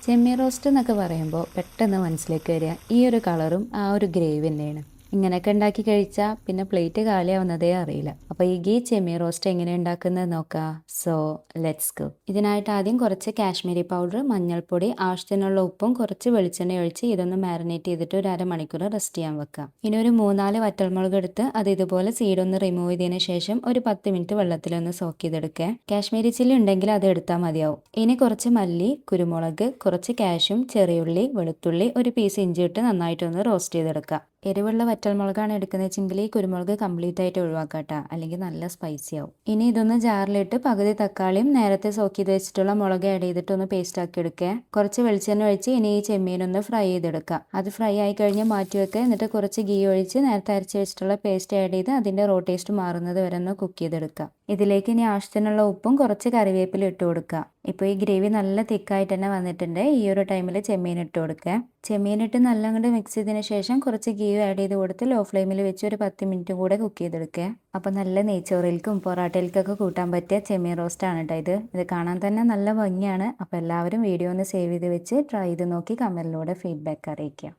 ചെമ്മീൻ roast എന്നൊക്കെ പറയുമ്പോൾ പെട്ടെന്ന് മനസ്സിലേക്ക് വരിക ഈ ഒരു കളറും ആ ഒരു ഗ്രേവി തന്നെയാണ്. ഇങ്ങനെയൊക്കെ ഉണ്ടാക്കി കഴിച്ചാൽ പിന്നെ പ്ലേറ്റ് കാലിയാവുന്നതേ അറിയില്ല. അപ്പോൾ ഈ ഗീ ചെമ്മീൻ റോസ്റ്റ് എങ്ങനെ ഉണ്ടാക്കുന്നത് നോക്കാം. So let's go. ഇതിനായിട്ട് ആദ്യം കുറച്ച് കാശ്മീരി പൗഡർ, മഞ്ഞൾപ്പൊടി, ആവശ്യത്തിനുള്ള ഉപ്പും കുറച്ച് വെളിച്ചെണ്ണ ഒഴിച്ച് ഇതൊന്ന് മാരിനേറ്റ് ചെയ്തിട്ട് ഒരു അരമണിക്കൂർ റെസ്റ്റ് ചെയ്യാൻ വെക്കാം. ഇനി ഒരു 3-4 വറ്റൽമുളക് എടുത്ത് അത് ഇതുപോലെ സീഡൊന്ന് റിമൂവ് ചെയ്തതിന് ശേഷം ഒരു 10 മിനിറ്റ് വെള്ളത്തിലൊന്ന് സോക്ക് ചെയ്തെടുക്കുക. കാശ്മീരി ചില്ലി ഉണ്ടെങ്കിൽ അത് എടുത്താൽ മതിയാവും. ഇനി കുറച്ച് മല്ലി, കുരുമുളക്, കുറച്ച് കാഷ്യും, ചെറിയുള്ളി, വെളുത്തുള്ളി, ഒരു പീസ് ഇഞ്ചി ഇട്ട് നന്നായിട്ടൊന്ന് റോസ്റ്റ് ചെയ്തെടുക്കുക. എരിവുള്ള വറ്റൽമുളകാണ് എടുക്കുന്നത് വെച്ചെങ്കിൽ ഈ കുരുമുളക് കംപ്ലീറ്റ് ആയിട്ട് ഒഴിവാക്കാട്ടോ, അല്ലെങ്കിൽ നല്ല സ്പൈസി ആവും. ഇനി ഇതൊന്ന് ജാറിലിട്ട് പകുതി തക്കാളിയും നേരത്തെ സോക്ക് ചെയ്ത് വെച്ചിട്ടുള്ള മുളക് ആഡ് ചെയ്തിട്ട് ഒന്ന് പേസ്റ്റ് ആക്കി എടുക്കുക. കുറച്ച് വെളിച്ചെണ്ണ ഒഴിച്ച് ഇനി ഈ ചെമ്മീനൊന്ന് ഫ്രൈ ചെയ്തെടുക്കുക. അത് ഫ്രൈ ആയി കഴിഞ്ഞ് മാറ്റി വെക്കുക. എന്നിട്ട് കുറച്ച് ഗീ ഒഴിച്ച് നേരത്തെ അരച്ച് വെച്ചിട്ടുള്ള പേസ്റ്റ് ആഡ് ചെയ്ത് അതിന്റെ റോ ടേസ്റ്റ് മാറുന്നത് വരെ ഒന്ന് കുക്ക് ചെയ്തെടുക്കുക. ഇതിലേക്ക് ഇനി ആവശ്യത്തിനുള്ള ഉപ്പും കുറച്ച് കറിവേപ്പില ഇട്ട് കൊടുക്കുക. ഇപ്പോൾ ഈ ഗ്രേവി നല്ല തിക്കായിട്ട് തന്നെ വന്നിട്ടുണ്ട്. ഈ ഒരു ടൈമിൽ ചെമ്മീൻ ഇട്ട് കൊടുക്കുക. ചെമ്മീനിട്ട് നല്ല അങ്ങോട്ട് മിക്സ് ചെയ്തതിന് ശേഷം കുറച്ച് ഗീ ആഡ് ചെയ്ത് കൊടുത്ത് ലോ ഫ്ലെയിമിൽ വെച്ച് ഒരു 10 മിനിറ്റ് കൂടെ കുക്ക് ചെയ്തെടുക്കുക. അപ്പോൾ നല്ല നെയ്ച്ചോറിൽക്കും പൊറാട്ടയിലേക്കൊക്കെ കൂട്ടാൻ പറ്റിയ ചെമ്മീൻ റോസ്റ്റാണ് കേട്ടോ ഇത് കാണാൻ തന്നെ നല്ല ഭംഗിയാണ്. അപ്പോൾ എല്ലാവരും വീഡിയോ ഒന്ന് സേവ് ചെയ്ത് വെച്ച് ട്രൈ ചെയ്ത് നോക്കി കമൻറ്റിലൂടെ ഫീഡ്ബാക്ക് അറിയിക്കുക.